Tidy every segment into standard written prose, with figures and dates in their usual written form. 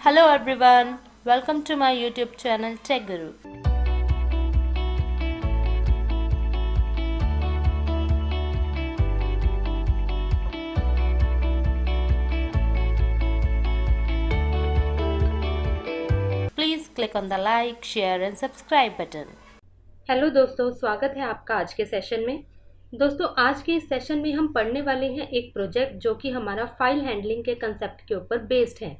Hello everyone, welcome to my YouTube channel Tech Guru. Please click on the like, share and subscribe button. Hello दोस्तों, स्वागत है आपका आज के session में। दोस्तों, आज के इस सेशन में हम पढ़ने वाले हैं एक प्रोजेक्ट जो कि हमारा फाइल हैंडलिंग के कंसेप्ट के ऊपर बेस्ड है।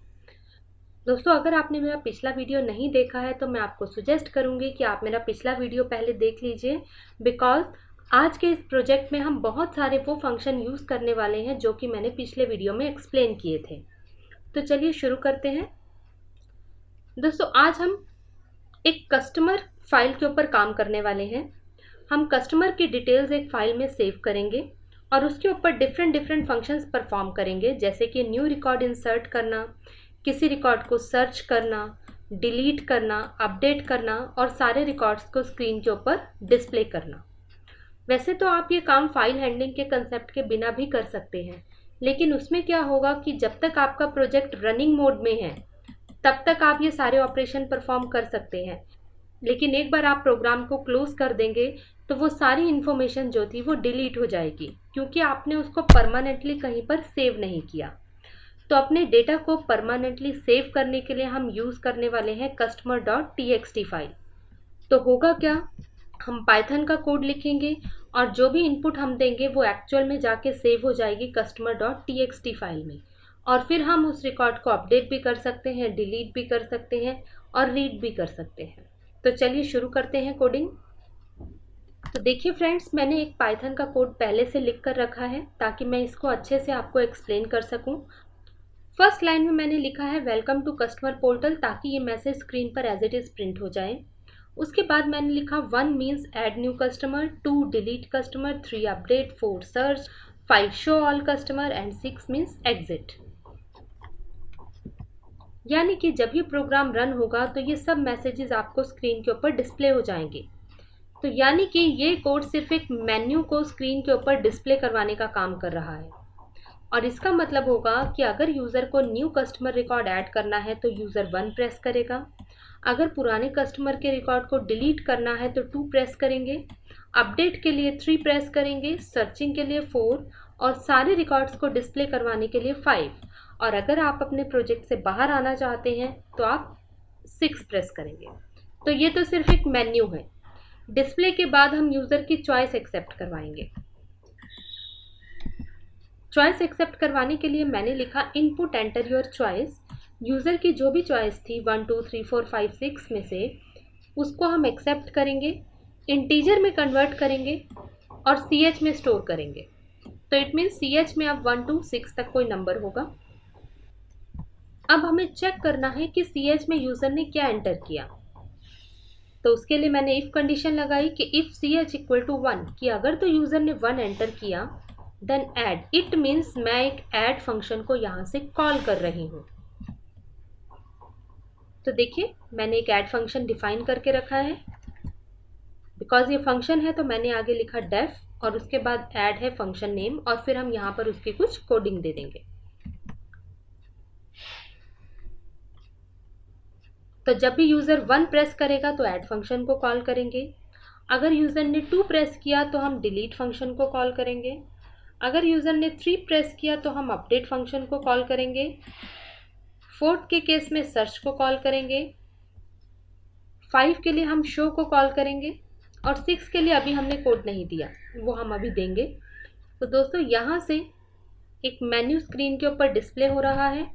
दोस्तों, अगर आपने मेरा पिछला वीडियो नहीं देखा है तो मैं आपको सजेस्ट करूंगी कि आप मेरा पिछला वीडियो पहले देख लीजिए, बिकॉज आज के इस प्रोजेक्ट में हम बहुत सारे वो फंक्शन यूज़ करने वाले हैं जो कि मैंने पिछले वीडियो में एक्सप्लेन किए थे। तो चलिए शुरू करते हैं। दोस्तों, आज हम एक कस्टमर फाइल के ऊपर काम करने वाले हैं। हम कस्टमर की डिटेल्स एक फाइल में सेव करेंगे और उसके ऊपर डिफरेंट फंक्शंस परफॉर्म करेंगे, जैसे कि न्यू रिकॉर्ड इंसर्ट करना, किसी रिकॉर्ड को सर्च करना, डिलीट करना, अपडेट करना और सारे रिकॉर्ड्स को स्क्रीन के ऊपर डिस्प्ले करना। वैसे तो आप ये काम फाइल हैंडलिंग के कंसेप्ट के बिना भी कर सकते हैं, लेकिन उसमें क्या होगा कि जब तक आपका प्रोजेक्ट रनिंग मोड में है तब तक आप ये सारे ऑपरेशन परफॉर्म कर सकते हैं, लेकिन एक बार आप प्रोग्राम को क्लोज कर देंगे तो वो सारी इन्फॉर्मेशन जो थी वो डिलीट हो जाएगी, क्योंकि आपने उसको परमानेंटली कहीं पर सेव नहीं किया। तो अपने डेटा को परमानेंटली सेव करने के लिए हम यूज़ करने वाले हैं customer.txt फाइल। तो होगा क्या, हम पाइथन का कोड लिखेंगे और जो भी इनपुट हम देंगे वो एक्चुअल में जाके सेव हो जाएगी customer.txt फाइल में, और फिर हम उस रिकॉर्ड को अपडेट भी कर सकते हैं, डिलीट भी कर सकते हैं और रीड भी कर सकते हैं। तो चलिए शुरू करते हैं कोडिंग। तो देखिए फ्रेंड्स, मैंने एक पाइथन का कोड पहले से लिख कर रखा है ताकि मैं इसको अच्छे से आपको एक्सप्लेन कर सकूं। फर्स्ट लाइन में मैंने लिखा है वेलकम टू कस्टमर पोर्टल, ताकि ये मैसेज स्क्रीन पर एज इट इज प्रिंट हो जाए। उसके बाद मैंने लिखा 1 means add new customer, 2 delete customer, 3 update, 4 search, 5 show all customer and 6 means exit. यानी कि जब ये प्रोग्राम रन होगा तो ये सब मैसेजेस आपको स्क्रीन के ऊपर डिस्प्ले हो जाएंगे। तो यानी कि ये कोड सिर्फ एक मेन्यू को स्क्रीन के ऊपर डिस्प्ले करवाने का काम कर रहा है, और इसका मतलब होगा कि अगर यूज़र को न्यू कस्टमर रिकॉर्ड ऐड करना है तो यूज़र 1 प्रेस करेगा, अगर पुराने कस्टमर के रिकॉर्ड को डिलीट करना है तो 2 प्रेस करेंगे, अपडेट के लिए 3 प्रेस करेंगे, सर्चिंग के लिए 4 और सारे रिकॉर्ड्स को डिस्प्ले करवाने के लिए 5, और अगर आप अपने प्रोजेक्ट से बाहर आना चाहते हैं तो आप 6 प्रेस करेंगे। तो ये तो सिर्फ एक मेन्यू है। डिस्प्ले के बाद हम यूज़र की चॉइस एक्सेप्ट करवाएंगे। चॉइस एक्सेप्ट करवाने के लिए मैंने लिखा input enter your choice. User की जो भी चॉइस थी 1 2 3 4 5 6 में से, उसको हम एक्सेप्ट करेंगे, इंटीजर में कन्वर्ट करेंगे और CH में स्टोर करेंगे। तो इट मीन्स CH में अब 1 to 6 तक कोई नंबर होगा। अब हमें चेक करना है कि CH में यूज़र ने क्या एंटर किया। तो उसके लिए मैंने इफ़ कंडीशन लगाई कि इफ़ CH इक्वल टू 1, कि अगर तो यूज़र ने 1 एंटर किया देन ऐड। इट मीन्स मैं एक ऐड फंक्शन को यहाँ से कॉल कर रही हूँ। तो देखिए, मैंने एक ऐड फंक्शन डिफाइन करके रखा है। बिकॉज ये फंक्शन है तो मैंने आगे लिखा डेफ और उसके बाद ऐड है फंक्शन नेम, और फिर हम यहाँ पर उसकी कुछ कोडिंग दे देंगे। तो जब भी यूज़र 1 प्रेस करेगा तो ऐड फंक्शन को कॉल करेंगे, अगर यूज़र ने 2 प्रेस किया तो हम डिलीट फंक्शन को कॉल करेंगे, अगर यूज़र ने 3 प्रेस किया तो हम अपडेट फंक्शन को कॉल करेंगे, 4th के केस में सर्च को कॉल करेंगे, 5 के लिए हम शो को कॉल करेंगे, और 6 के लिए अभी हमने कोड नहीं दिया, वो हम अभी देंगे। तो दोस्तों, यहाँ से एक मेन्यू स्क्रीन के ऊपर डिस्प्ले हो रहा है,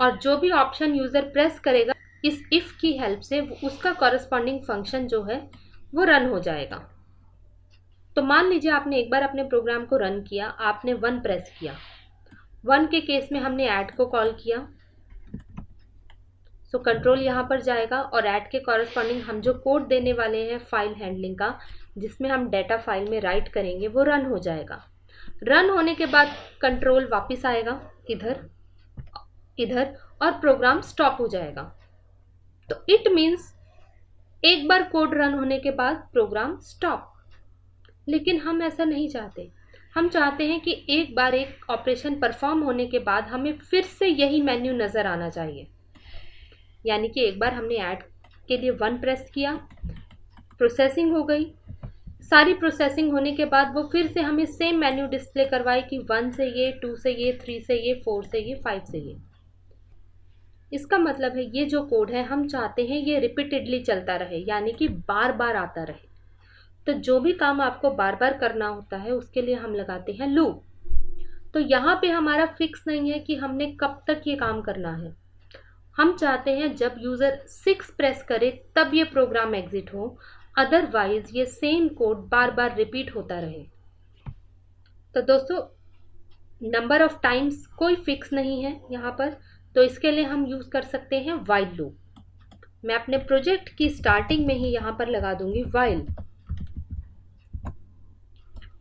और जो भी ऑप्शन यूज़र प्रेस करेगा इस इफ़ की हेल्प से उसका कॉरस्पॉन्डिंग फंक्शन जो है वो रन हो जाएगा। तो मान लीजिए आपने एक बार अपने प्रोग्राम को रन किया, आपने 1 प्रेस किया, 1 के केस में हमने ऐड को कॉल किया, सो कंट्रोल यहाँ पर जाएगा और ऐड के कॉरस्पॉन्डिंग हम जो कोड देने वाले हैं फाइल हैंडलिंग का, जिसमें हम डेटा फाइल में राइट करेंगे, वो रन हो जाएगा। रन होने के बाद कंट्रोल वापस आएगा इधर और प्रोग्राम स्टॉप हो जाएगा। तो इट मीन्स एक बार कोड रन होने के बाद प्रोग्राम स्टॉप। लेकिन हम ऐसा नहीं चाहते, हम चाहते हैं कि एक बार एक ऑपरेशन परफॉर्म होने के बाद हमें फिर से यही मेन्यू नज़र आना चाहिए। यानी कि एक बार हमने ऐड के लिए 1 प्रेस किया, प्रोसेसिंग हो गई, सारी प्रोसेसिंग होने के बाद वो फिर से हमें सेम मेन्यू डिस्प्ले करवाए कि 1 से ये, 2 से ये, 3 से ये, 4 से ये, 5 से ये। इसका मतलब है ये जो कोड है हम चाहते हैं ये रिपीटेडली चलता रहे, यानी कि बार बार आता रहे। तो जो भी काम आपको बार बार करना होता है उसके लिए हम लगाते हैं लूप। तो यहाँ पे हमारा फिक्स नहीं है कि हमने कब तक ये काम करना है। हम चाहते हैं जब यूज़र 6 प्रेस करे तब ये प्रोग्राम एग्जिट हो, अदरवाइज ये सेम कोड बार बार रिपीट होता रहे। तो दोस्तों नंबर ऑफ टाइम्स कोई फिक्स नहीं है यहाँ पर, तो इसके लिए हम यूज़ कर सकते हैं व्हाइल लूप। मैं अपने प्रोजेक्ट की स्टार्टिंग में ही यहाँ पर लगा दूंगी व्हाइल,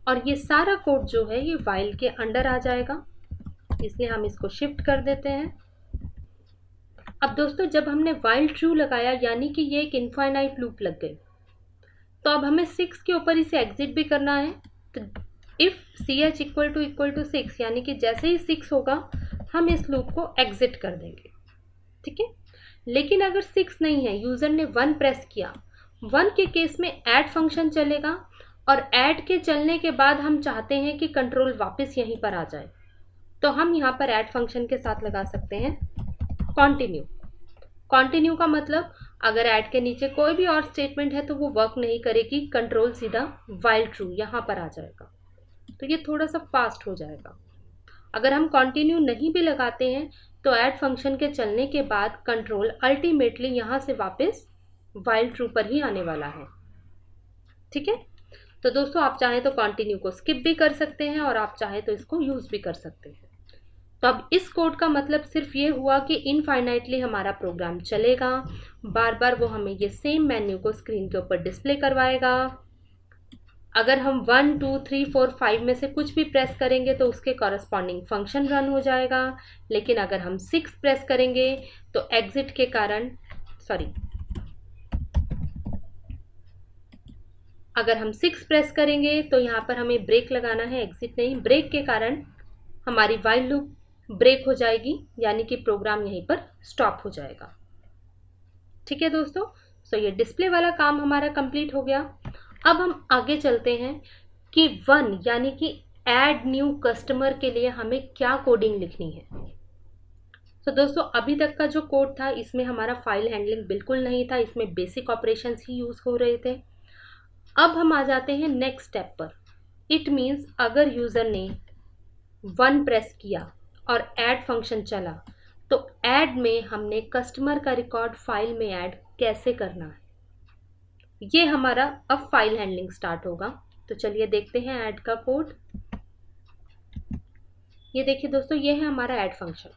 और ये सारा कोड जो है ये व्हाइल के अंडर आ जाएगा, इसलिए हम इसको शिफ्ट कर देते हैं। अब दोस्तों जब हमने व्हाइल ट्रू लगाया यानी कि ये एक इनफाइनाइट लूप लग गई, तो अब हमें 6 के ऊपर इसे एग्जिट भी करना है। तो इफ ch इक्वल टू 6 यानी कि जैसे ही 6 होगा हम इस लूप को एग्जिट कर देंगे, ठीक है। लेकिन अगर 6 नहीं है, यूज़र ने 1 प्रेस किया, 1 के केस में ऐड फंक्शन चलेगा, और ऐड के चलने के बाद हम चाहते हैं कि कंट्रोल वापस यहीं पर आ जाए, तो हम यहाँ पर ऐड फंक्शन के साथ लगा सकते हैं कॉन्टिन्यू। कॉन्टिन्यू का मतलब अगर ऐड के नीचे कोई भी और स्टेटमेंट है तो वो वर्क नहीं करेगी, कंट्रोल सीधा व्हाइल ट्रू यहाँ पर आ जाएगा, तो ये थोड़ा सा फास्ट हो जाएगा। अगर हम कॉन्टिन्यू नहीं भी लगाते हैं तो ऐड फंक्शन के चलने के बाद कंट्रोल अल्टीमेटली यहाँ से वापस व्हाइल ट्रू पर ही आने वाला है, ठीक है। तो दोस्तों आप चाहें तो कॉन्टिन्यू को स्किप भी कर सकते हैं और आप चाहें तो इसको यूज़ भी कर सकते हैं। तो अब इस कोड का मतलब सिर्फ ये हुआ कि इनफाइनाइटली हमारा प्रोग्राम चलेगा, बार बार वो हमें ये सेम मेन्यू को स्क्रीन के ऊपर डिस्प्ले करवाएगा। अगर हम 1 2 3 4 5 में से कुछ भी प्रेस करेंगे तो उसके कॉरस्पॉन्डिंग फंक्शन रन हो जाएगा, लेकिन अगर हम 6 प्रेस करेंगे तो एग्जिट के कारण अगर हम 6 प्रेस करेंगे तो यहाँ पर हमें ब्रेक लगाना है, एग्जिट नहीं। ब्रेक के कारण हमारी व्हाइल लूप ब्रेक हो जाएगी, यानी कि प्रोग्राम यहीं पर स्टॉप हो जाएगा, ठीक है दोस्तों। सो ये डिस्प्ले वाला काम हमारा कंप्लीट हो गया। अब हम आगे चलते हैं कि 1 यानी कि ऐड न्यू कस्टमर के लिए हमें क्या कोडिंग लिखनी है। तो दोस्तों अभी तक का जो कोड था इसमें हमारा फाइल हैंडलिंग बिल्कुल नहीं था, इसमें बेसिक ऑपरेशंस ही यूज़ हो रहे थे। अब हम आ जाते हैं नेक्स्ट स्टेप पर। इट मीन्स अगर यूज़र ने 1 प्रेस किया और ऐड फंक्शन चला तो ऐड में हमने कस्टमर का रिकॉर्ड फाइल में ऐड कैसे करना है, ये हमारा अब फाइल हैंडलिंग स्टार्ट होगा। तो चलिए देखते हैं ऐड का कोड। ये देखिए दोस्तों, ये है हमारा ऐड फंक्शन।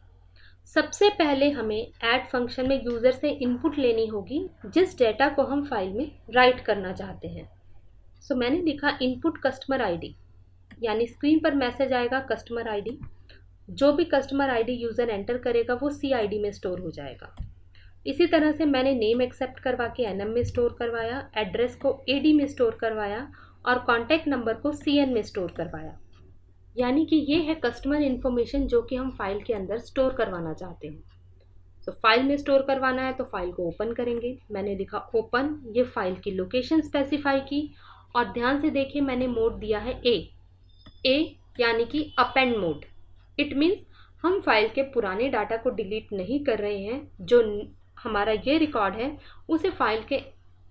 सबसे पहले हमें ऐड फंक्शन में यूज़र से इनपुट लेनी होगी जिस डेटा को हम फाइल में राइट करना चाहते हैं। सो मैंने लिखा इनपुट कस्टमर आईडी, यानी स्क्रीन पर मैसेज आएगा कस्टमर आईडी। जो भी कस्टमर आईडी यूज़र एंटर करेगा वो CID में स्टोर हो जाएगा। इसी तरह से मैंने नेम एक्सेप्ट करवा के NM में स्टोर करवाया, एड्रेस को AD में स्टोर करवाया और कॉन्टैक्ट नंबर को CN में स्टोर करवाया। यानी कि ये है कस्टमर इन्फॉर्मेशन जो कि हम फाइल के अंदर स्टोर करवाना चाहते हैं। तो फाइल में स्टोर करवाना है तो फाइल को ओपन करेंगे। मैंने लिखा ओपन, ये फाइल की लोकेशन स्पेसिफाई की, और ध्यान से देखिए मैंने मोड दिया है ए यानी कि अपेंड मोड। इट मीन्स हम फाइल के पुराने डाटा को डिलीट नहीं कर रहे हैं, जो हमारा ये रिकॉर्ड है उसे फाइल के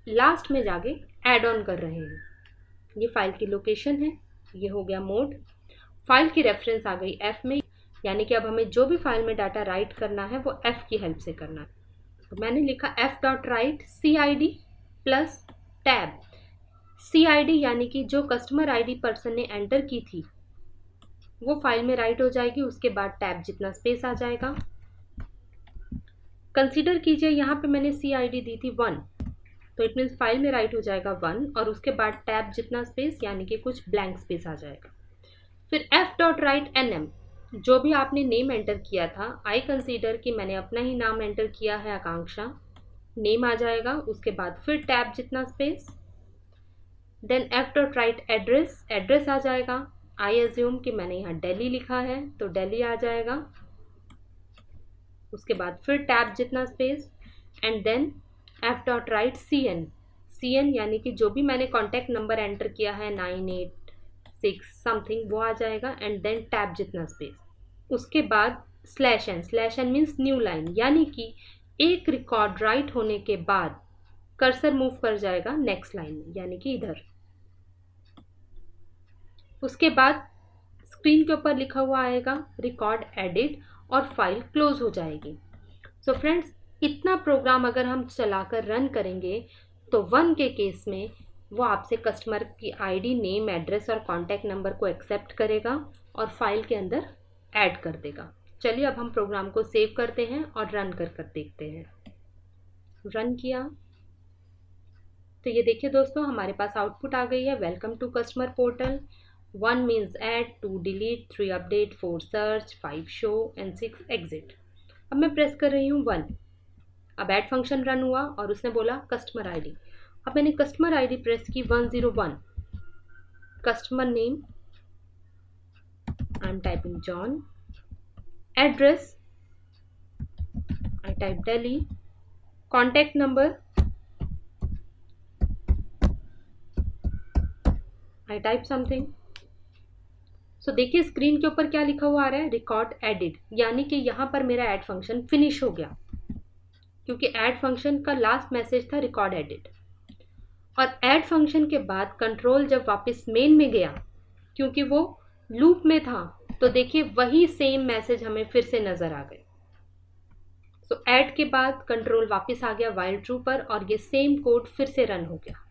लास्ट में जाके ऐड ऑन कर रहे हैं। ये फाइल की लोकेशन है, ये हो गया मोड। फाइल की रेफरेंस आ गई F में, यानी कि अब हमें जो भी फाइल में डाटा राइट करना है वो F की हेल्प से करना है। तो मैंने लिखा f.write CID plus tab. CID यानी कि जो कस्टमर ID पर्सन ने एंटर की थी वो फाइल में राइट हो जाएगी, उसके बाद टैब जितना स्पेस आ जाएगा। कंसीडर कीजिए यहाँ पे मैंने CID दी थी 1, तो इट मीन्स फाइल में राइट हो जाएगा 1 और उसके बाद टैब जितना स्पेस यानी कि कुछ ब्लैंक स्पेस आ जाएगा। फिर f.write NM, जो भी आपने नेम एंटर किया था, आई कंसीडर कि मैंने अपना ही नाम एंटर किया है आकांक्षा, नेम आ जाएगा, उसके बाद फिर टैब जितना space. Then f.write address, address आ जाएगा। आई एज्यूम कि मैंने यहाँ दिल्ली लिखा है तो दिल्ली आ जाएगा। उसके बाद फिर टैब जितना space and then F dot write C N यानी कि जो भी मैंने कॉन्टैक्ट नंबर एंटर किया है 986 समथिंग वो आ जाएगा एंड देन टैब जितना स्पेस। उसके बाद slash N means new line, यानी कि एक रिकॉर्ड राइट होने के बाद कर्सर मूव कर जाएगा नेक्स्ट लाइन में, यानी कि इधर। उसके बाद स्क्रीन के ऊपर लिखा हुआ आएगा रिकॉर्ड एडिट और फाइल क्लोज हो जाएगी। सो फ्रेंड्स, इतना प्रोग्राम अगर हम चलाकर रन करेंगे तो 1 के केस में वो आपसे कस्टमर की आईडी, नेम, एड्रेस और कॉन्टैक्ट नंबर को एक्सेप्ट करेगा और फाइल के अंदर ऐड कर देगा। चलिए अब हम प्रोग्राम को सेव करते हैं और रन कर देखते हैं। रन किया तो ये देखिए दोस्तों, हमारे पास आउटपुट आ गई है, welcome to customer portal. 1 means add, 2 delete, 3 update, 4 search, 5 show and 6 exit. अब मैं प्रेस कर रही हूँ 1। अब ऐड फंक्शन रन हुआ और उसने बोला कस्टमर आईडी। अब मैंने कस्टमर आईडी प्रेस की 101। Customer name I am typing John, address I type Delhi, contact number I type something. So देखिए स्क्रीन के ऊपर क्या लिखा हुआ आ रहा है, रिकॉर्ड एडिट, यानी कि यहाँ पर मेरा ऐड फंक्शन फिनिश हो गया, क्योंकि ऐड फंक्शन का लास्ट मैसेज था रिकॉर्ड एडिट। और ऐड फंक्शन के बाद कंट्रोल जब वापस मेन में गया, क्योंकि वो लूप में था, तो देखिए वही सेम मैसेज हमें फिर से नजर आ गए। सो ऐड के बाद कंट्रोल वापस आ गया व्हाइल ट्रू पर और ये सेम कोड फिर से रन हो गया।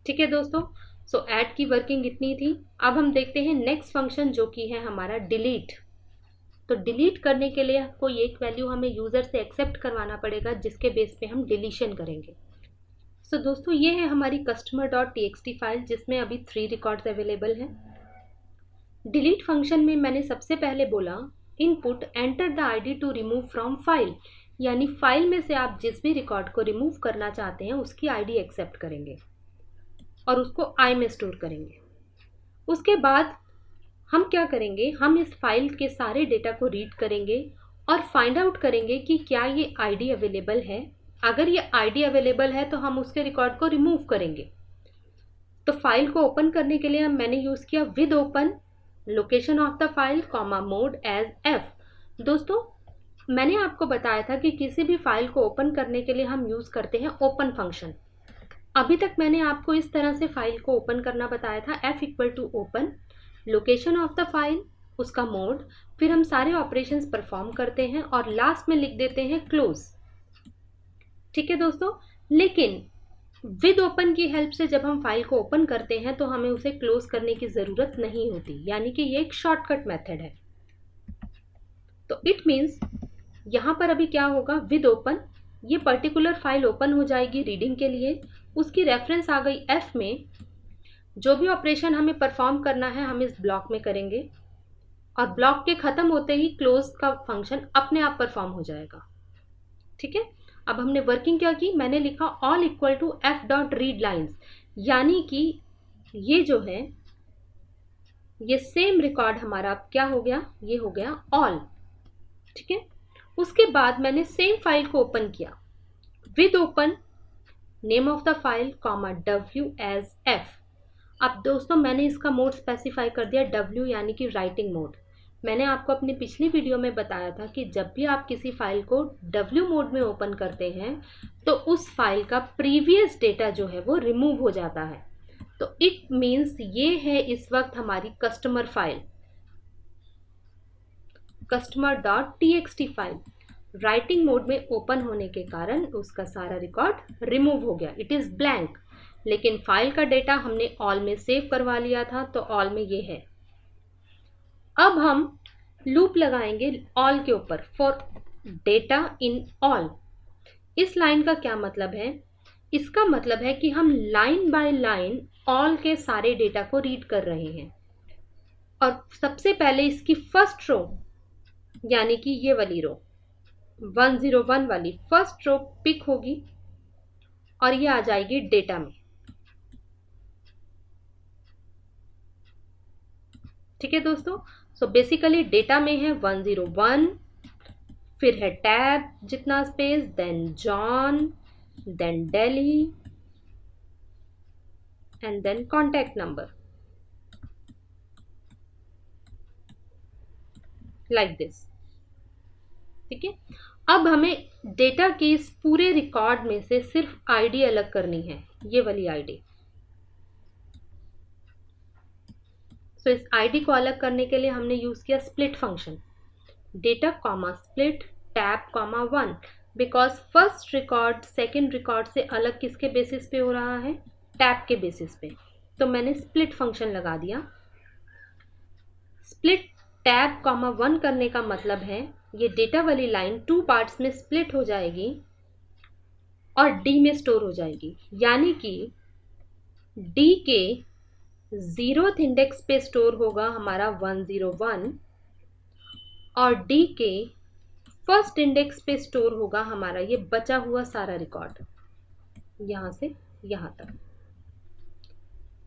ठीक है दोस्तों, सो ऐड की वर्किंग इतनी थी। अब हम देखते हैं नेक्स्ट फंक्शन जो कि है हमारा डिलीट। तो डिलीट करने के लिए कोई एक वैल्यू हमें यूजर से एक्सेप्ट करवाना पड़ेगा, जिसके बेस पे हम डिलीशन करेंगे। सो दोस्तों, ये है हमारी customer.txt फाइल जिसमें अभी 3 रिकॉर्ड्स अवेलेबल हैं। डिलीट फंक्शन में मैंने सबसे पहले बोला input enter the ID to remove from file, यानी फाइल में से आप जिस भी रिकॉर्ड को रिमूव करना चाहते हैं उसकी आईडी एक्सेप्ट करेंगे और उसको आई में स्टोर करेंगे। उसके बाद हम क्या करेंगे, हम इस फाइल के सारे डेटा को रीड करेंगे और फाइंड आउट करेंगे कि क्या ये आईडी अवेलेबल है। अगर ये आईडी अवेलेबल है तो हम उसके रिकॉर्ड को रिमूव करेंगे। तो फाइल को ओपन करने के लिए मैंने यूज किया with open, location of the file comma mode as F. दोस्तों, मैंने आपको बताया था कि किसी भी फाइल को ओपन करने के लिए हम यूज करते हैं ओपन फंक्शन। अभी तक मैंने आपको इस तरह से फाइल को ओपन करना बताया था, F equal to open, location of the file, उसका मोड, फिर हम सारे ऑपरेशंस परफॉर्म करते हैं और लास्ट में लिख देते हैं क्लोज। ठीक है दोस्तों, लेकिन विद ओपन की हेल्प से जब हम फाइल को ओपन करते हैं तो हमें उसे क्लोज करने की जरूरत नहीं होती, यानी कि ये एक शॉर्टकट मेथड है। तो इट मीन्स यहां पर अभी क्या होगा, विद ओपन ये पर्टिकुलर फाइल ओपन हो जाएगी रीडिंग के लिए, उसकी रेफरेंस आ गई एफ में, जो भी ऑपरेशन हमें परफॉर्म करना है हम इस ब्लॉक में करेंगे और ब्लॉक के खत्म होते ही क्लोज का फंक्शन अपने आप परफॉर्म हो जाएगा। ठीक है, अब हमने वर्किंग क्या की, मैंने लिखा all equal to F dot read lines, यानी कि ये जो है ये सेम रिकॉर्ड हमारा अब क्या हो गया, ये हो गया ऑल। ठीक है, उसके बाद मैंने सेम फाइल को ओपन किया with open, name of the file comma W as F. अब दोस्तों मैंने इसका मोड स्पेसिफाई कर दिया डब्ल्यू, यानी कि राइटिंग मोड। मैंने आपको अपनी पिछली वीडियो में बताया था कि जब भी आप किसी फाइल को डब्ल्यू मोड में ओपन करते हैं तो उस फाइल का प्रीवियस डेटा जो है वो रिमूव हो जाता है। तो इट मीन्स ये है इस वक्त हमारी customer file, customer.txt file writing mode में ओपन होने के कारण उसका सारा रिकॉर्ड रिमूव हो गया, इट इज ब्लैंक। लेकिन फाइल का डेटा हमने ऑल में सेव करवा लिया था, तो ऑल में ये है। अब हम लूप लगाएंगे ऑल के ऊपर, फॉर डेटा इन ऑल। इस लाइन का क्या मतलब है, इसका मतलब है कि हम लाइन बाय लाइन ऑल के सारे डेटा को रीड कर रहे हैं और सबसे पहले इसकी फर्स्ट रो, यानी कि ये वाली रो 101 वाली फर्स्ट रो पिक होगी और ये आ जाएगी डेटा में। ठीक है दोस्तों। सो बेसिकली डेटा में है 101, फिर है टैब जितना space, then John, then Delhi and then contact number, like this. ठीक है, अब हमें डेटा के इस पूरे रिकॉर्ड में से सिर्फ आईडी अलग करनी है, ये वाली आईडी। सो इस आईडी को अलग करने के लिए हमने यूज किया split function, data comma split tab comma 1, because first record second record से अलग किसके बेसिस पे हो रहा है, टैब के बेसिस पे। तो मैंने स्प्लिट फंक्शन लगा दिया। स्प्लिट टैब कॉमा 1 करने का मतलब है ये डेटा वाली लाइन 2 पार्ट्स में स्प्लिट हो जाएगी और डी में स्टोर हो जाएगी, यानी कि डी के 0th इंडेक्स पे स्टोर होगा हमारा 101 और डी के फर्स्ट इंडेक्स पे स्टोर होगा हमारा ये बचा हुआ सारा रिकॉर्ड, यहां से यहां तक।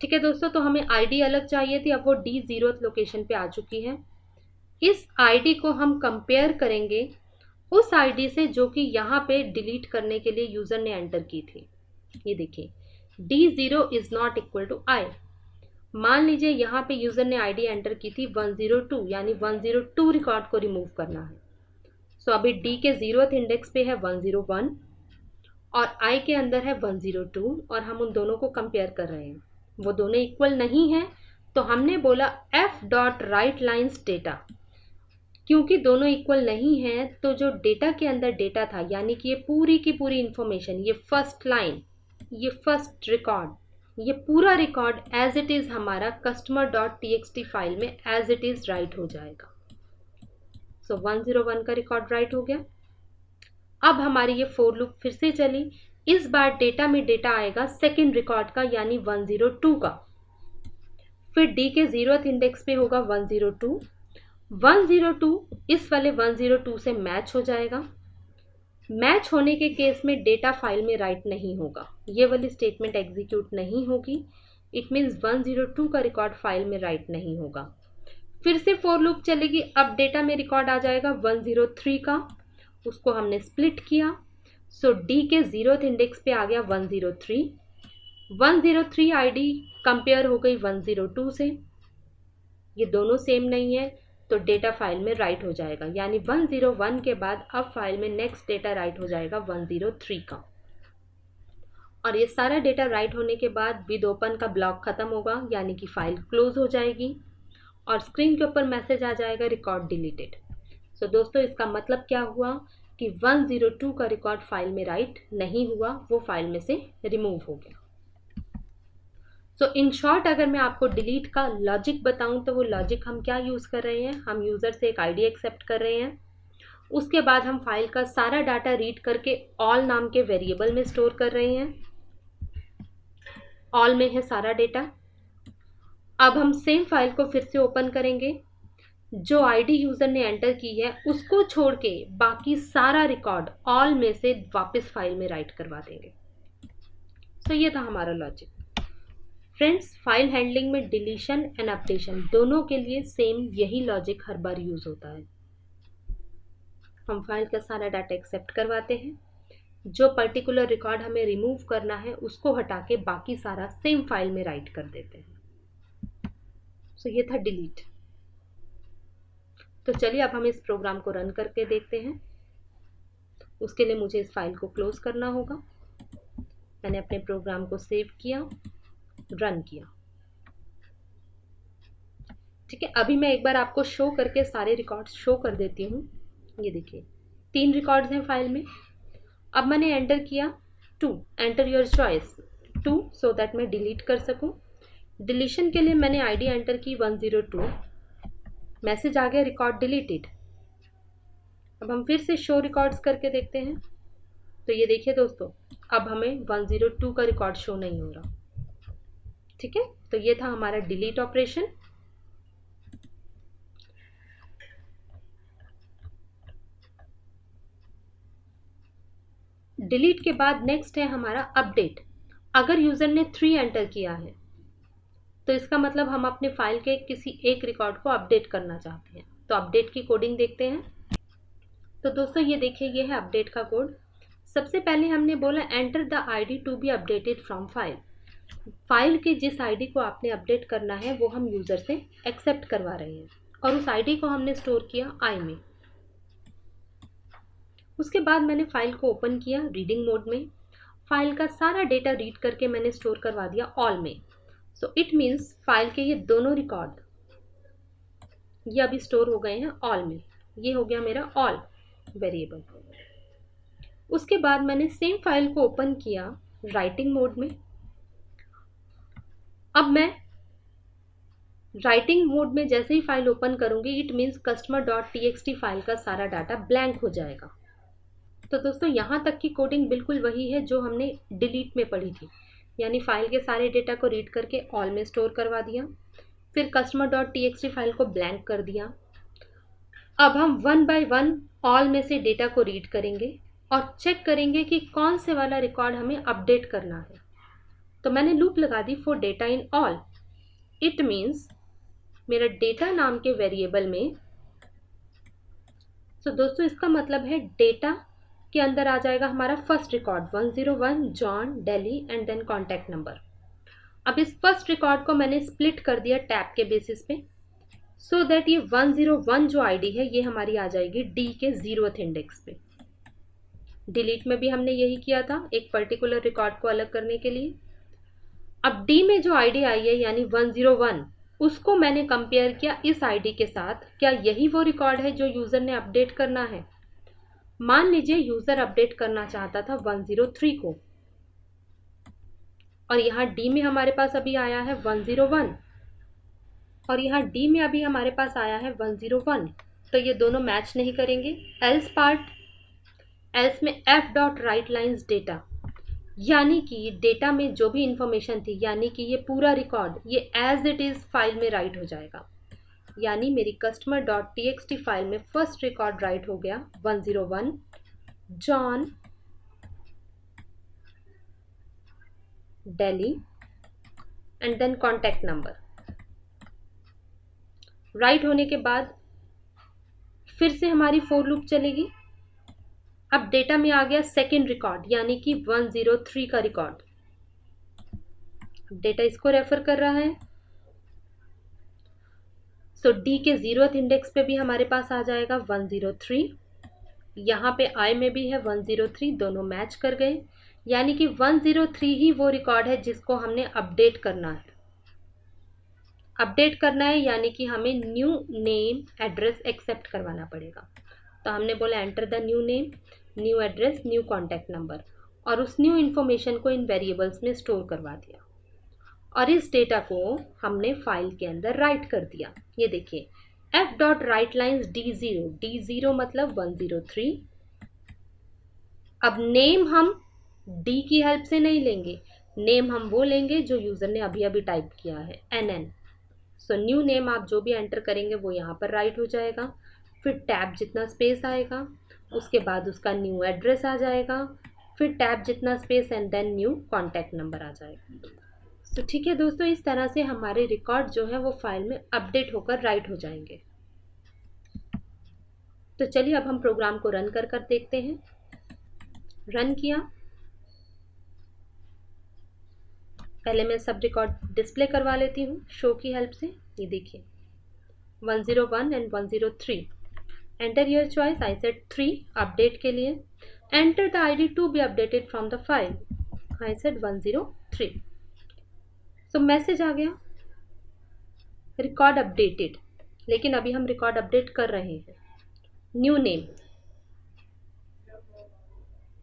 ठीक है दोस्तों, तो हमें आईडी अलग चाहिए थी, अब वो डी 0th लोकेशन पे आ चुकी है। इस आईडी को हम कंपेयर करेंगे उस आईडी से जो कि यहाँ पे डिलीट करने के लिए यूजर ने एंटर की थी। ये देखिए D0 is not equal to I. मान लीजिए यहाँ पे यूजर ने आईडी एंटर की थी 102, यानी 102 रिकॉर्ड को रिमूव करना है। सो अभी डी के 0th इंडेक्स पे है 101 और आई के अंदर है 102 और हम उन दोनों को कंपेयर कर रहे हैं। वो दोनों इक्वल नहीं है तो हमने बोला F dot right lines data. क्योंकि दोनों इक्वल नहीं है तो जो डेटा के अंदर डेटा था, यानी कि ये पूरी की पूरी इंफॉर्मेशन, ये फर्स्ट लाइन, ये फर्स्ट रिकॉर्ड, ये पूरा रिकॉर्ड एज इट इज हमारा कस्टमर डॉट टीएक्सटी फाइल में एज इट इज राइट हो जाएगा। सो 101 का रिकॉर्ड राइट हो गया। अब हमारी ये फोर लूप फिर से चली। इस बार डेटा में डेटा आएगा सेकेंड रिकॉर्ड का, यानी 102 का। फिर डी के 0th इंडेक्स पे होगा 102। 102 इस वाले 102 से मैच हो जाएगा। मैच होने के केस में डेटा फाइल में राइट नहीं होगा, ये वाली स्टेटमेंट एग्जीक्यूट नहीं होगी। इट मीन्स 102 का रिकॉर्ड फाइल में राइट नहीं होगा। फिर से फॉर लूप चलेगी। अब डेटा में रिकॉर्ड आ जाएगा 103 का, उसको हमने स्प्लिट किया। सो डी के 0th इंडेक्स पे आ गया 103। 103 आईडी कंपेयर हो गई 102 से, ये दोनों सेम नहीं है तो डेटा फाइल में राइट हो जाएगा, यानी 101 के बाद अब फाइल में नेक्स्ट डेटा राइट हो जाएगा 103 का। और ये सारा डेटा राइट होने के बाद विद ओपन का ब्लॉक खत्म होगा, यानी कि फाइल क्लोज हो जाएगी और स्क्रीन के ऊपर मैसेज आ जाएगा रिकॉर्ड डिलीटेड। सो दोस्तों इसका मतलब क्या हुआ कि 102 का रिकॉर्ड फाइल में राइट नहीं हुआ, वो फाइल में से रिमूव हो गया। सो इन शॉर्ट अगर मैं आपको डिलीट का लॉजिक बताऊं तो वो लॉजिक हम क्या यूज़ कर रहे हैं, हम यूज़र से एक आईडी एक्सेप्ट कर रहे हैं, उसके बाद हम फाइल का सारा डाटा रीड करके ऑल नाम के वेरिएबल में स्टोर कर रहे हैं। ऑल में है सारा डेटा। अब हम सेम फाइल को फिर से ओपन करेंगे, जो आईडी यूज़र ने एंटर की है उसको छोड़ के बाकी सारा रिकॉर्ड ऑल में से वापस फाइल में राइट करवा देंगे। सो ये था हमारा लॉजिक। फ्रेंड्स, फाइल हैंडलिंग में डिलीशन एंड अपडेशन दोनों के लिए सेम यही लॉजिक हर बार यूज होता है। हम फाइल का सारा डाटा एक्सेप्ट करवाते हैं, जो पर्टिकुलर रिकॉर्ड हमें रिमूव करना है उसको हटा के बाकी सारा सेम फाइल में राइट कर देते हैं। सो ये था डिलीट। तो चलिए अब हम इस प्रोग्राम को रन करके देखते हैं। उसके लिए मुझे इस फाइल को क्लोज करना होगा। मैंने अपने प्रोग्राम को सेव किया, रन किया। ठीक है, अभी मैं एक बार आपको शो करके सारे रिकॉर्ड्स शो कर देती हूँ। ये देखिए 3 रिकॉर्ड्स हैं फाइल में। अब मैंने एंटर किया 2, enter your choice 2 so that मैं डिलीट कर सकूं। डिलीशन के लिए मैंने आईडी एंटर की 102, मैसेज आ गया रिकॉर्ड डिलीटेड। अब हम फिर से शो रिकॉर्ड्स करके देखते हैं। तो ये देखिए दोस्तों, अब हमें 102 का रिकॉर्ड शो नहीं हो रहा। ठीक है, तो ये था हमारा डिलीट ऑपरेशन। डिलीट के बाद नेक्स्ट है हमारा अपडेट। अगर यूजर ने 3 एंटर किया है तो इसका मतलब हम अपने फाइल के किसी एक रिकॉर्ड को अपडेट करना चाहते हैं। तो अपडेट की कोडिंग देखते हैं। तो दोस्तों ये देखिए, ये है अपडेट का कोड। सबसे पहले हमने बोला enter the ID to be updated from file. File के जिस आईडी को आपने अपडेट करना है वो हम यूज़र से एक्सेप्ट करवा रहे हैं, और उस आईडी को हमने स्टोर किया आई में। उसके बाद मैंने फाइल को ओपन किया रीडिंग मोड में। फाइल का सारा डेटा रीड करके मैंने स्टोर करवा दिया ऑल में। सो इट मीन्स फाइल के ये दोनों रिकॉर्ड ये अभी स्टोर हो गए हैं ऑल में। ये हो गया मेरा ऑल वेरिएबल। उसके बाद मैंने सेम फाइल को ओपन किया राइटिंग मोड में। अब मैं राइटिंग मोड में जैसे ही फाइल ओपन करूंगी, इट मीन्स customer.txt फाइल का सारा डाटा ब्लैंक हो जाएगा। तो दोस्तों यहाँ तक की कोडिंग बिल्कुल वही है जो हमने डिलीट में पढ़ी थी, यानी फाइल के सारे डेटा को रीड करके ऑल में स्टोर करवा दिया, फिर customer.txt फाइल को ब्लैंक कर दिया। अब हम वन बाय वन ऑल में से डेटा को रीड करेंगे और चेक करेंगे कि कौन से वाला रिकॉर्ड हमें अपडेट करना है। तो मैंने लूप लगा दी for data in all. It means मेरा डेटा नाम के वेरिएबल में, तो दोस्तों इसका मतलब है डेटा के अंदर आ जाएगा हमारा first record 101 John Delhi and then contact number. अब इस फर्स्ट रिकॉर्ड को मैंने स्प्लिट कर दिया टैब के बेसिस पे, सो दैट ये 101 जो आईडी है ये हमारी आ जाएगी डी के 0th इंडेक्स पे। डिलीट में भी हमने यही किया था एक पर्टिकुलर रिकॉर्ड को अलग करने के लिए। अब डी में जो आईडी आई है यानी 101, उसको मैंने कंपेयर किया इस आईडी के साथ, क्या यही वो रिकॉर्ड है जो यूजर ने अपडेट करना है। मान लीजिए यूजर अपडेट करना चाहता था 103 को, और यहाँ डी में हमारे पास अभी आया है 101, और यहाँ डी में अभी हमारे पास आया है 101, तो ये दोनों मैच नहीं करेंगे। एल्स पार्ट, एल्स में F dot right lines data, यानी कि डेटा में जो भी इंफॉर्मेशन थी, यानी कि ये पूरा रिकॉर्ड ये एज इट इज फाइल में राइट हो जाएगा। यानी मेरी customer.txt फाइल में फर्स्ट रिकॉर्ड राइट हो गया 101 John Delhi and then contact number. Write होने के बाद फिर से हमारी फॉर लूप चलेगी। अब डेटा में आ गया सेकेंड रिकॉर्ड यानी कि 103 का रिकॉर्ड। डेटा इसको रेफर कर रहा है, सो डी के 0th इंडेक्स पे भी हमारे पास आ जाएगा 103। यहाँ पे आई में भी है 103, दोनों मैच कर गए, यानी कि 103 ही वो रिकॉर्ड है जिसको हमने अपडेट करना है। अपडेट करना है यानी कि हमें न्यू नेम एड्रेस एक्सेप्ट करवाना पड़ेगा। तो हमने बोला enter the new name, new address, new contact number, और उस न्यू इन्फॉर्मेशन को इन वेरिएबल्स में स्टोर करवा दिया, और इस डेटा को हमने फाइल के अंदर राइट कर दिया। ये देखिए F dot right lines D0 मतलब 103। अब नेम हम डी की हेल्प से नहीं लेंगे, नेम हम वो लेंगे जो यूजर ने अभी अभी टाइप किया है NN। सो न्यू नेम आप जो भी एंटर करेंगे वो यहाँ पर राइट हो जाएगा। फिर टैब जितना स्पेस आएगा, उसके बाद उसका न्यू एड्रेस आ जाएगा, फिर टैब जितना space and then new contact number आ जाएगा। तो ठीक है दोस्तों, इस तरह से हमारे रिकॉर्ड जो है वो फाइल में अपडेट होकर राइट हो जाएंगे। तो चलिए अब हम प्रोग्राम को रन कर देखते हैं। रन किया, पहले मैं सब रिकॉर्ड डिस्प्ले करवा लेती हूँ शो की हेल्प से। ये देखिए 101 and 103। Enter your choice, I said 3 update के लिए। Enter the ID to be updated from the file, I said 103। So message आ गया रिकॉर्ड अपडेटेड, लेकिन अभी हम रिकॉर्ड अपडेट कर रहे हैं। न्यू नेम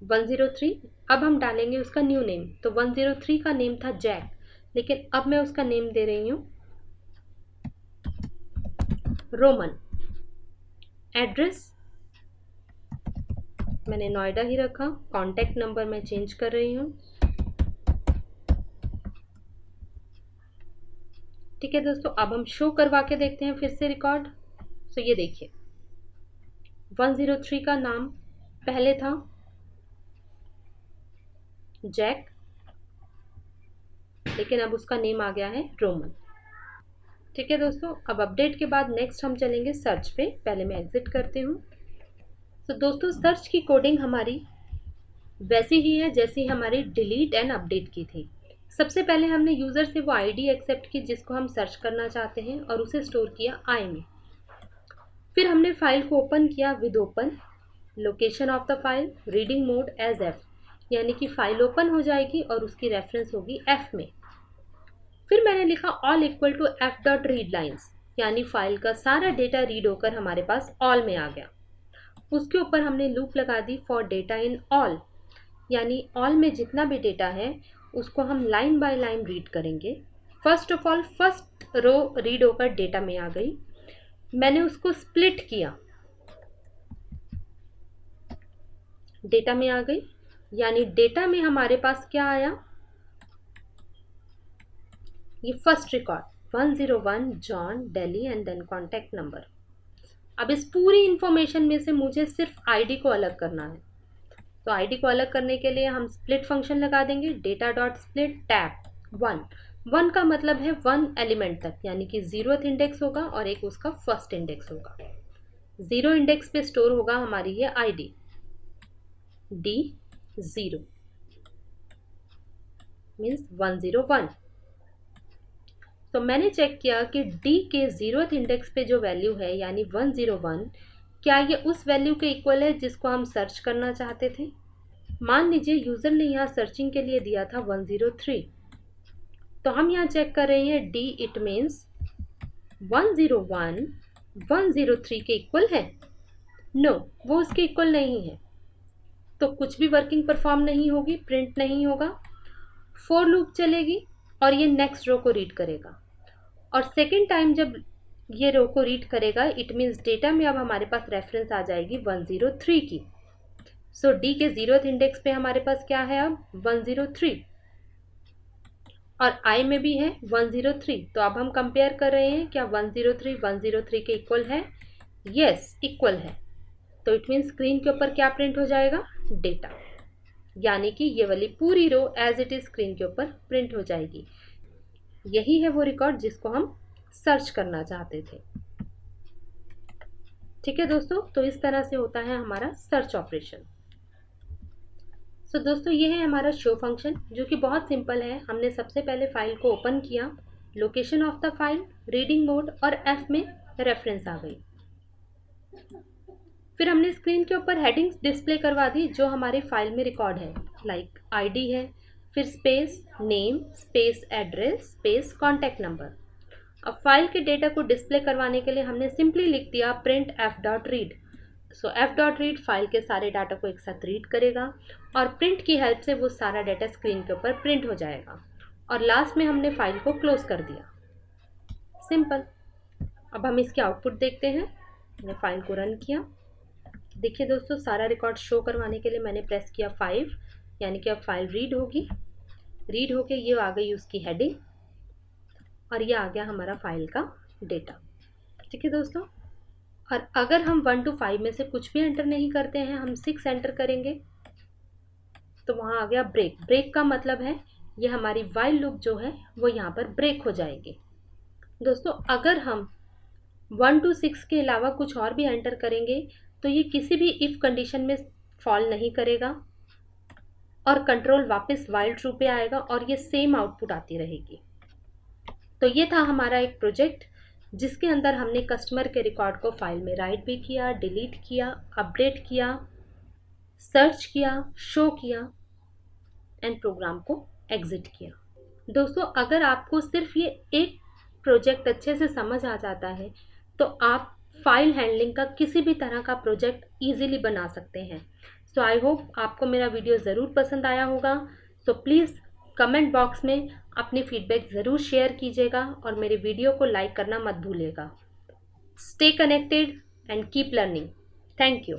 103, अब हम डालेंगे उसका न्यू नेम। तो 103 का नेम था जैक, लेकिन अब मैं उसका नेम दे रही हूँ रोमन। एड्रेस मैंने नोएडा ही रखा। कॉन्टैक्ट नंबर मैं चेंज कर रही हूँ। ठीक है दोस्तों, अब हम शो करवा के देखते हैं फिर से रिकॉर्ड। सो ये देखिए 103 का नाम पहले था जैक, लेकिन अब उसका नेम आ गया है रोमन। ठीक है दोस्तों, अब अपडेट के बाद नेक्स्ट हम चलेंगे सर्च पे। पहले मैं एग्जिट करती हूँ। तो दोस्तों सर्च की कोडिंग हमारी वैसी ही है जैसी हमारी डिलीट एंड अपडेट की थी। सबसे पहले हमने यूज़र से वो आईडी एक्सेप्ट की जिसको हम सर्च करना चाहते हैं और उसे स्टोर किया आई में। फिर हमने फाइल को ओपन किया with open, location of the file reading mode as F, यानी कि फाइल ओपन हो जाएगी और उसकी रेफरेंस होगी एफ में। फिर मैंने लिखा all equal to F dot read lines, यानी फाइल का सारा डेटा रीड होकर हमारे पास ऑल में आ गया। उसके ऊपर हमने लूप लगा दी फॉर डेटा इन ऑल, यानी ऑल में जितना भी डेटा है उसको हम लाइन बाय लाइन रीड करेंगे। First of all first row read होकर डेटा में आ गई, मैंने उसको स्प्लिट किया, डेटा में आ गई, यानी डेटा में हमारे पास क्या आया, ये first record 101 John Delhi and then contact number. अब इस पूरी इंफॉर्मेशन में से मुझे सिर्फ आईडी को अलग करना है। तो आईडी को अलग करने के लिए हम स्प्लिट फंक्शन लगा देंगे, डेटा डॉट स्प्लिट टैब 1 का मतलब है 1 एलिमेंट तक, यानी कि 0th इंडेक्स होगा और एक उसका फर्स्ट इंडेक्स होगा। 0 इंडेक्स पे स्टोर होगा हमारी ये आईडी D0 मीन्स 101। तो मैंने चेक किया कि D के 0th इंडेक्स पे जो वैल्यू है यानी 101, क्या ये उस वैल्यू के इक्वल है जिसको हम सर्च करना चाहते थे। मान लीजिए यूज़र ने यहाँ सर्चिंग के लिए दिया था 103, तो हम यहाँ चेक कर रहे हैं D इट मीन्स 101 103 के इक्वल है। नो, वो उसके इक्वल नहीं है, तो कुछ भी वर्किंग परफॉर्म नहीं होगी, प्रिंट नहीं होगा। फॉर लूप चलेगी और ये नेक्स्ट रो को रीड करेगा, और सेकेंड टाइम जब ये रो को रीड करेगा इट मीन्स डेटा में अब हमारे पास रेफरेंस आ जाएगी 103 की। सो D के 0th इंडेक्स पे हमारे पास क्या है अब 103, और I में भी है 103। तो अब हम कंपेयर कर रहे हैं क्या 103 103 के इक्वल है। यस, इक्वल है। तो इट मीन्स स्क्रीन के ऊपर क्या प्रिंट हो जाएगा, डेटा, यानी कि ये वाली पूरी रो एज इट इज स्क्रीन के ऊपर प्रिंट हो जाएगी। यही है वो रिकॉर्ड जिसको हम सर्च करना चाहते थे। ठीक है दोस्तों, तो इस तरह से होता है हमारा सर्च ऑपरेशन। सो दोस्तों ये है हमारा शो फंक्शन जो कि बहुत सिंपल है। हमने सबसे पहले फाइल को ओपन किया, location of the file reading mode और एफ में रेफरेंस आ गई। फिर हमने स्क्रीन के ऊपर हेडिंग्स डिस्प्ले करवा दी जो हमारे फाइल में रिकॉर्ड है, लाइक आईडी है, फिर space name space address space contact number. अब फाइल के डेटा को डिस्प्ले करवाने के लिए हमने सिंपली लिख दिया प्रिंट एफ डॉट रीड। सो एफ डॉट रीड फाइल के सारे डाटा को एक साथ रीड करेगा और प्रिंट की हेल्प से वो सारा डाटा स्क्रीन के ऊपर प्रिंट हो जाएगा। और लास्ट में हमने फाइल को क्लोज कर दिया, सिंपल। अब हम इसके आउटपुट देखते हैं। मैंने फाइल को रन किया, देखिए दोस्तों सारा रिकॉर्ड शो करवाने के लिए मैंने प्रेस किया 5, यानी कि अब फाइल रीड होगी। रीड होके ये आ गई उसकी हेडिंग और ये आ गया हमारा फाइल का डेटा। ठीक है दोस्तों, और अगर हम 1 to 5 में से कुछ भी एंटर नहीं करते हैं, हम 6 एंटर करेंगे तो वहाँ आ गया ब्रेक। ब्रेक का मतलब है ये हमारी वाइल लूप जो है वो यहाँ पर ब्रेक हो जाएगी। दोस्तों अगर हम 1 to 6 के अलावा कुछ और भी एंटर करेंगे तो ये किसी भी इफ कंडीशन में फॉल नहीं करेगा और कंट्रोल वापस वाइल ट्रू पे आएगा और ये सेम आउटपुट आती रहेगी। तो ये था हमारा एक प्रोजेक्ट जिसके अंदर हमने कस्टमर के रिकॉर्ड को फाइल में राइट भी किया, डिलीट किया, अपडेट किया, सर्च किया, शो किया एंड प्रोग्राम को एग्जिट किया। दोस्तों अगर आपको सिर्फ ये एक प्रोजेक्ट अच्छे से समझ आ जाता है तो आप फाइल हैंडलिंग का किसी भी तरह का प्रोजेक्ट इजीली बना सकते हैं। सो आई होप आपको मेरा वीडियो ज़रूर पसंद आया होगा। सो प्लीज़ कमेंट बॉक्स में अपनी फीडबैक ज़रूर शेयर कीजिएगा और मेरे वीडियो को लाइक करना मत भूलिएगा। Stay connected and keep learning. Thank you.